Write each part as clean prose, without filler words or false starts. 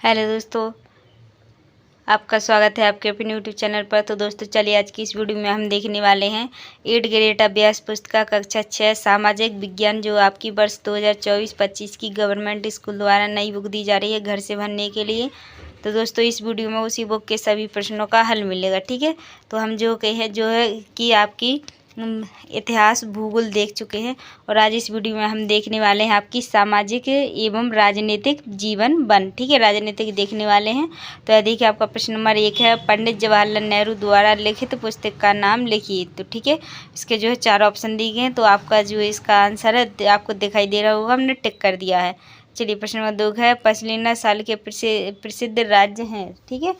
Hello दोस्तों, आपका स्वागत है आपके अपने यूट्यूब चैनल पर। तो दोस्तों चलिए आज की इस वीडियो में हम देखने वाले हैं 8 ग्रेड अभ्यास पुस्तक कक्षा 6 सामाजिक विज्ञान, जो आपकी वर्ष 2024-25 की गवर्नमेंट स्कूल द्वारा नई बुक दी जा रही है घर से भरने के लिए। तो दोस्तों इस वीडियो में उसी बुक के सभी प्रश्नों का हल मिलेगा, ठीक है। तो हम जो है कि आपकी इतिहास भूगोल देख चुके हैं और आज इस वीडियो में हम देखने वाले हैं आपकी सामाजिक एवं राजनीतिक जीवन वन, ठीक है। राजनीतिक देखने वाले हैं। तो यह देखिए आपका प्रश्न नंबर 1 है, पंडित जवाहरलाल नेहरू द्वारा लिखित पुस्तक का नाम लिखिए। तो ठीक है, इसके जो है 4 ऑप्शन दिए गए हैं। तो आपका जो इसका आंसर है आपको दिखाई दे रहा होगा, हमने टिक कर दिया है। चलिए प्रश्न नंबर 2 है, पश्मीना शाल के प्रसिद्ध राज्य हैं, ठीक है।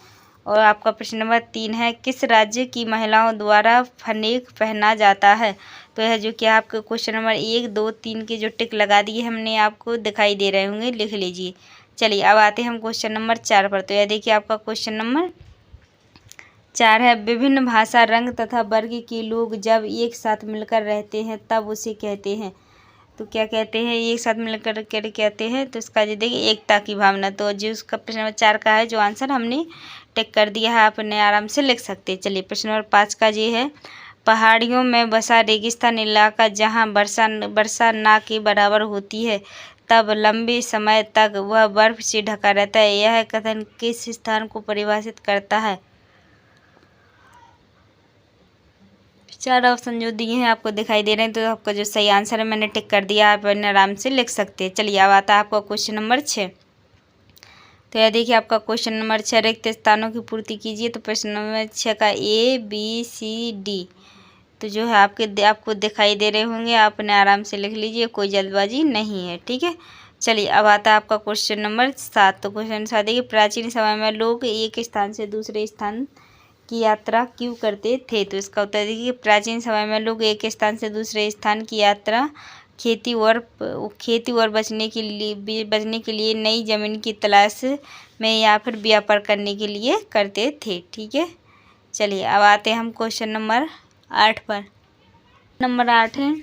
और आपका प्रश्न नंबर 3 है, किस राज्य की महिलाओं द्वारा फनेक पहना जाता है। तो यह जो कि आपके क्वेश्चन नंबर 1, 2, 3 के जो टिक लगा दिए हमने आपको दिखाई दे रहे होंगे, लिख लीजिए। चलिए अब आते हैं हम क्वेश्चन नंबर 4 पर। तो यह देखिए आपका क्वेश्चन नंबर 4 है, विभिन्न भाषा, रंग तथा वर्ग के लोग जब एक साथ मिलकर रहते हैं तब उसे कहते हैं। तो क्या कहते हैं, एक साथ मिलकर क्या कहते हैं। तो इसका जो देखिए एकता की भावना। तो जो उसका प्रश्न नंबर 4 का है जो आंसर हमने टिक कर दिया है, आप इन्हें आराम से लिख सकते हैं। चलिए प्रश्न नंबर 5 का ये है, पहाड़ियों में बसा रेगिस्तान इलाका जहां वर्षा ना के बराबर होती है तब लंबे समय तक वह बर्फ से ढका रहता है, यह कथन किस स्थान को परिभाषित करता है। 4 ऑप्शन जो दिए हैं आपको दिखाई दे रहे हैं। तो आपका जो सही आंसर है मैंने टिक कर दिया, आप इन्हें आराम से लिख सकते हैं। चलिए अब आता है आपका क्वेश्चन नंबर 6। तो यह देखिए आपका क्वेश्चन नंबर 6, रिक्त स्थानों की पूर्ति कीजिए। तो प्रश्न नंबर 6 का ABCD तो जो है आपको दिखाई दे रहे होंगे, आप इन्हें आराम से लिख लीजिए, कोई जल्दबाजी नहीं है, ठीक है। चलिए अब आता है आपका क्वेश्चन नंबर 7। तो क्वेश्चन 7 देखिए, प्राचीन समय में लोग एक स्थान से दूसरे स्थान की यात्रा क्यों करते थे। तो इसका उत्तर देखिए, प्राचीन समय में लोग एक स्थान से दूसरे स्थान की यात्रा खेती और बचने के लिए नई जमीन की तलाश में या फिर व्यापार करने के लिए करते थे, ठीक है। चलिए अब आते हैं हम क्वेश्चन नंबर 8 पर। नंबर 8 है,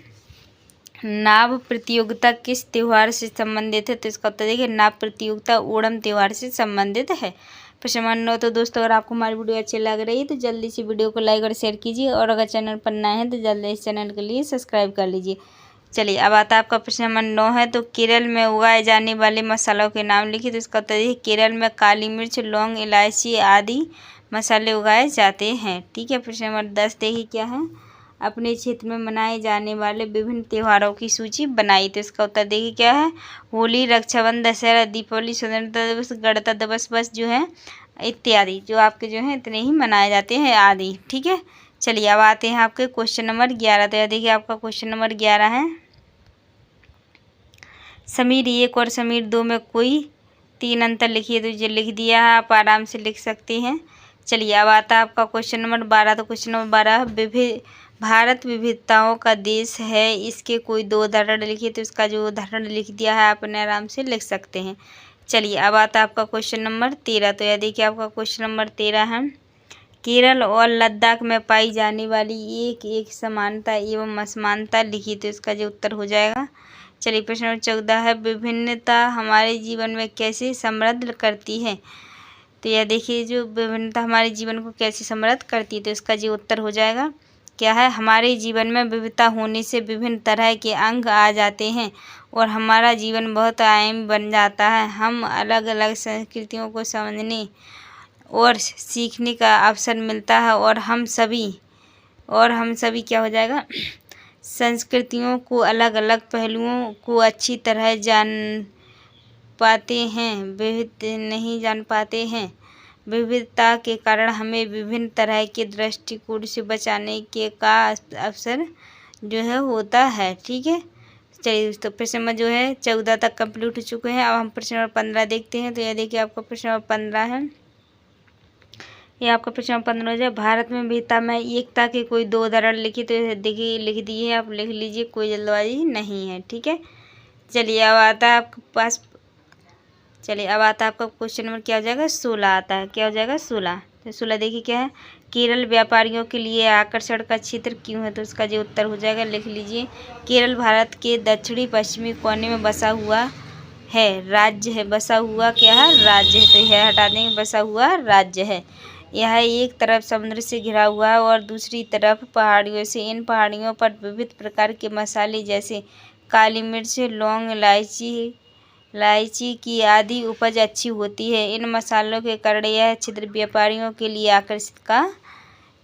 नाव प्रतियोगिता किस त्यौहार से संबंधित है। तो इसका उत्तर देखिए, नाव प्रतियोगिता ओणम त्यौहार से संबंधित है। प्रश्न नंबर 9, तो दोस्तों अगर आपको हमारी वीडियो अच्छी लग रही है तो जल्दी से वीडियो को लाइक और शेयर कीजिए, और अगर चैनल पर नए हैं तो जल्दी इस चैनल के लिए सब्सक्राइब कर लीजिए। चलिए अब आता है आपका प्रश्न नंबर 9 है, तो केरल में उगाए जाने वाले मसालों के नाम लिखिए। तो इसका उत्तर देखिए, केरल में काली मिर्च, लौंग, इलायची आदि मसाले उगाए जाते हैं, ठीक है। प्रश्न नंबर 10 देखिए क्या है, अपने क्षेत्र में मनाए जाने वाले विभिन्न त्योहारों की सूची बनाई। तो इसका उत्तर देखिए क्या है, होली, रक्षाबंधन, दशहरा, दीपावली, स्वतंत्रता दिवस, गणतंत्र दिवस, बस जो है इत्यादि जो आपके जो है इतने ही मनाए जाते हैं आदि, ठीक है। चलिए अब आते हैं आपके क्वेश्चन नंबर 11। तो यह देखिए आपका क्वेश्चन नंबर 11 है, समीर 1 और समीर 2 में कोई 3 अंतर लिखिए। तो ये लिख दिया है, आप आराम से लिख सकते हैं। चलिए अब आता है आपका क्वेश्चन नंबर 12। तो क्वेश्चन नंबर 12, भारत विविधताओं का देश है, इसके कोई 2 उदाहरण लिखिए। तो इसका जो उदाहरण लिख दिया है आप इन्हें आराम से लिख सकते हैं। चलिए अब आता है आपका क्वेश्चन नंबर 13। तो यह देखिए आपका क्वेश्चन नंबर 13 है, केरल और लद्दाख में पाई जाने वाली एक समानता एवं असमानता लिखिए। तो इसका जो उत्तर हो जाएगा। चलिए प्रश्न नंबर 14 है, विभिन्नता हमारे जीवन में कैसे समृद्ध करती है। तो यह देखिए जो विभिन्नता हमारे जीवन को कैसे समृद्ध करती है। तो इसका जो उत्तर हो जाएगा क्या है, हमारे जीवन में विविधता होने से विभिन्न तरह के अंग आ जाते हैं और हमारा जीवन बहुत आयामी बन जाता है। हम अलग अलग संस्कृतियों को समझने और सीखने का अवसर मिलता है, और हम सभी क्या हो जाएगा, संस्कृतियों को अलग अलग पहलुओं को अच्छी तरह जान पाते हैं, विविध नहीं जान पाते हैं। विविधता के कारण हमें विभिन्न तरह के दृष्टिकोण से बचाने के का अवसर जो है होता है, ठीक है। चलिए दोस्तों प्रश्न नंबर जो है 14 तक कंप्लीट हो चुके हैं। अब हम प्रश्न नंबर 15 देखते हैं। तो यह देखिए आपका प्रश्न नंबर 15 है, ये आपका प्रश्न नंबर 15 जो है, भारत में विविधता में एकता के कोई 2 उदाहरण लिखिए। तो देखिए लिख दिए है, आप लिख लीजिए, कोई जल्दबाजी नहीं है, ठीक है। चलिए अब आता है आपके पास, चलिए अब आता है आपका क्वेश्चन नंबर क्या हो जाएगा, 16 आता है, क्या हो जाएगा 16। तो 16 देखिए क्या है, केरल व्यापारियों के लिए आकर्षण का क्षेत्र क्यों है। तो इसका जो उत्तर हो जाएगा लिख लीजिए, केरल भारत के दक्षिणी पश्चिमी कोने में बसा हुआ है, राज्य है, बसा हुआ क्या है, राज्य है, तो यह हटा देंगे, बसा हुआ राज्य है। यह एक तरफ समुद्र से घिरा हुआ है और दूसरी तरफ पहाड़ियों से। इन पहाड़ियों पर विविध प्रकार के मसाले जैसे काली मिर्च, लौंग, इलायची की आदि उपज अच्छी होती है। इन मसालों के कारण यह क्षेत्र व्यापारियों के लिए आकर्षित का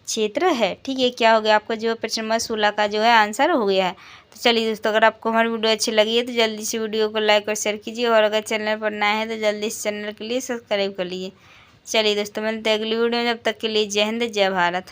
क्षेत्र है। ठीक है, क्या हो गया आपका जो प्रश्न नंबर 16 का जो है आंसर हो गया है। तो चलिए दोस्तों, अगर आपको हमारी वीडियो अच्छी लगी है तो जल्दी से वीडियो को लाइक और शेयर कीजिए, और अगर चैनल पर नए हैं तो जल्दी से चैनल के लिए सब्सक्राइब कर लीजिए। चलिए दोस्तों, मिलते हैं अगली वीडियो में, जब तक के लिए जय हिंद, जय भारत।